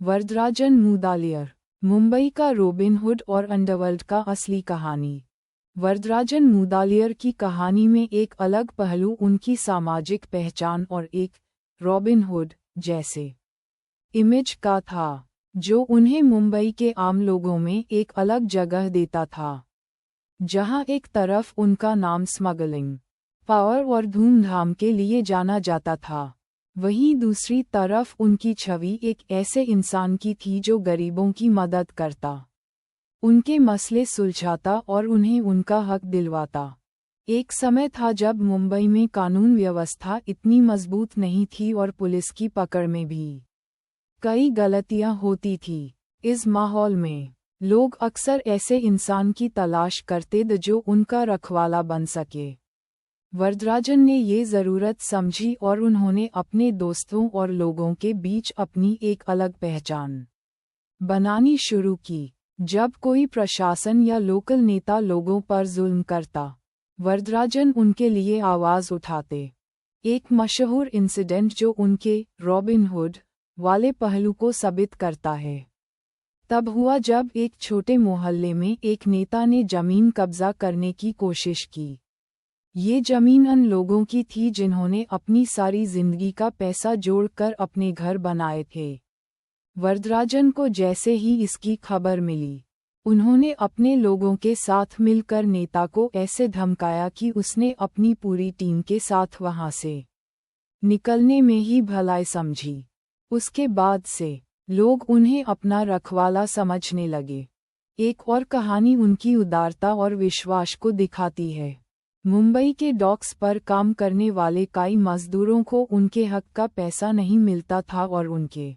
वरदराजन मुदालियर, मुंबई का रॉबिनहुड और अंडरवर्ल्ड का असली कहानी। वरदराजन मुदालियर की कहानी में एक अलग पहलू उनकी सामाजिक पहचान और एक रॉबिनहुड जैसे इमेज का था, जो उन्हें मुंबई के आम लोगों में एक अलग जगह देता था। जहां एक तरफ उनका नाम स्मगलिंग, पावर और धूमधाम के लिए जाना जाता था, वहीं दूसरी तरफ उनकी छवि एक ऐसे इंसान की थी जो गरीबों की मदद करता, उनके मसले सुलझाता और उन्हें उनका हक दिलवाता। एक समय था जब मुंबई में कानून व्यवस्था इतनी मजबूत नहीं थी और पुलिस की पकड़ में भी कई गलतियां होती थी। इस माहौल में लोग अक्सर ऐसे इंसान की तलाश करते थे जो उनका रखवाला बन सके। वरदराजन ने ये ज़रूरत समझी और उन्होंने अपने दोस्तों और लोगों के बीच अपनी एक अलग पहचान बनानी शुरू की। जब कोई प्रशासन या लोकल नेता लोगों पर जुल्म करता, वरदराजन उनके लिए आवाज़ उठाते। एक मशहूर इंसिडेंट जो उनके रॉबिनहुड वाले पहलू को साबित करता है, तब हुआ जब एक छोटे मोहल्ले में एक नेता ने जमीन कब्जा करने की कोशिश की। ये जमीन उन लोगों की थी जिन्होंने अपनी सारी जिंदगी का पैसा जोड़कर अपने घर बनाए थे। वरदराजन को जैसे ही इसकी खबर मिली, उन्होंने अपने लोगों के साथ मिलकर नेता को ऐसे धमकाया कि उसने अपनी पूरी टीम के साथ वहां से निकलने में ही भलाई समझी। उसके बाद से लोग उन्हें अपना रखवाला समझने लगे। एक और कहानी उनकी उदारता और विश्वास को दिखाती है। मुंबई के डॉक्स पर काम करने वाले कई मजदूरों को उनके हक का पैसा नहीं मिलता था और उनके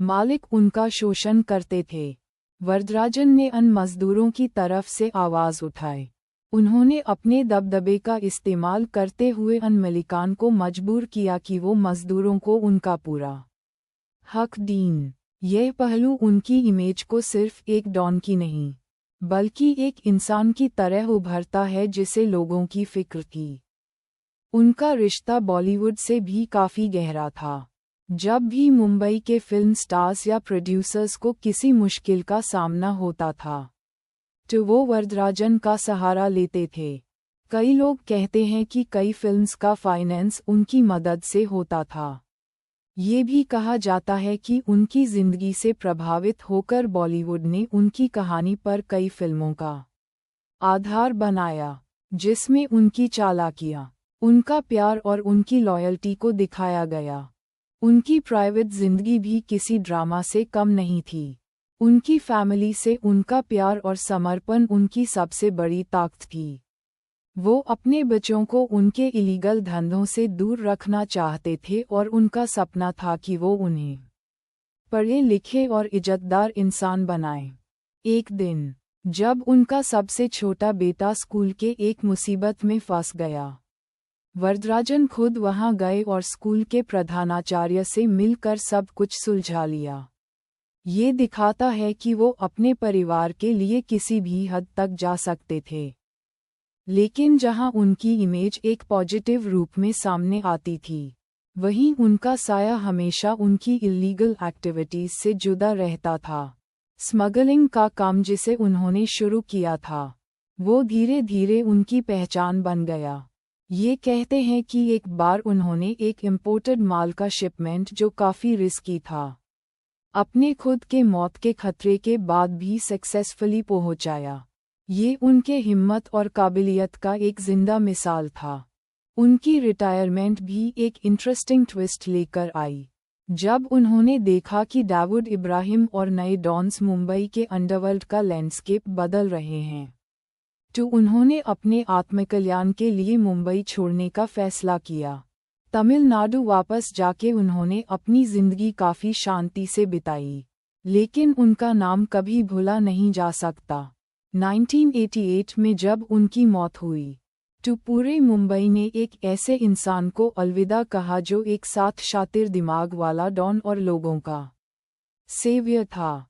मालिक उनका शोषण करते थे। वरदराजन ने उन मजदूरों की तरफ से आवाज़ उठाई। उन्होंने अपने दबदबे का इस्तेमाल करते हुए उन मलिकान को मजबूर किया कि वो मजदूरों को उनका पूरा हक दें। यह पहलू उनकी इमेज को सिर्फ एक डॉन की नहीं, बल्कि एक इंसान की तरह उभरता है जिसे लोगों की फिक्र थी। उनका रिश्ता बॉलीवुड से भी काफ़ी गहरा था। जब भी मुंबई के फिल्म स्टार्स या प्रोड्यूसर्स को किसी मुश्किल का सामना होता था, तो वो वरदराजन का सहारा लेते थे। कई लोग कहते हैं कि कई फिल्म्स का फाइनेंस उनकी मदद से होता था। ये भी कहा जाता है कि उनकी जिंदगी से प्रभावित होकर बॉलीवुड ने उनकी कहानी पर कई फिल्मों का आधार बनाया, जिसमें उनकी चालाकियां, उनका प्यार और उनकी लॉयल्टी को दिखाया गया। उनकी प्राइवेट जिंदगी भी किसी ड्रामा से कम नहीं थी। उनकी फैमिली से उनका प्यार और समर्पण उनकी सबसे बड़ी ताकत थी। वो अपने बच्चों को उनके इलीगल धंधों से दूर रखना चाहते थे और उनका सपना था कि वो उन्हें पढ़े लिखे और इज्जतदार इंसान बनाए। एक दिन जब उनका सबसे छोटा बेटा स्कूल के एक मुसीबत में फंस गया, वरदराजन खुद वहां गए और स्कूल के प्रधानाचार्य से मिलकर सब कुछ सुलझा लिया। ये दिखाता है कि वो अपने परिवार के लिए किसी भी हद तक जा सकते थे। लेकिन जहां उनकी इमेज एक पॉजिटिव रूप में सामने आती थी, वहीं उनका साया हमेशा उनकी इल्लीगल एक्टिविटीज से जुड़ा रहता था। स्मगलिंग का काम जिसे उन्होंने शुरू किया था, वो धीरे धीरे उनकी पहचान बन गया। ये कहते हैं कि एक बार उन्होंने एक इम्पोर्टेड माल का शिपमेंट जो काफ़ी रिस्की था, अपने खुद के मौत के खतरे के बाद भी सक्सेसफुली पहुंचाया। ये उनके हिम्मत और काबिलियत का एक जिंदा मिसाल था। उनकी रिटायरमेंट भी एक इंटरेस्टिंग ट्विस्ट लेकर आई। जब उन्होंने देखा कि दाऊद इब्राहिम और नए डॉन्स मुंबई के अंडरवर्ल्ड का लैंडस्केप बदल रहे हैं, तो उन्होंने अपने आत्मकल्याण के लिए मुंबई छोड़ने का फैसला किया। तमिलनाडु वापस जाके उन्होंने अपनी जिंदगी काफ़ी शांति से बिताई, लेकिन उनका नाम कभी भूला नहीं जा सकता। 1988 में जब उनकी मौत हुई, तो पूरे मुंबई ने एक ऐसे इंसान को अलविदा कहा जो एक साथ शातिर दिमाग वाला डॉन और लोगों का सेवियर था।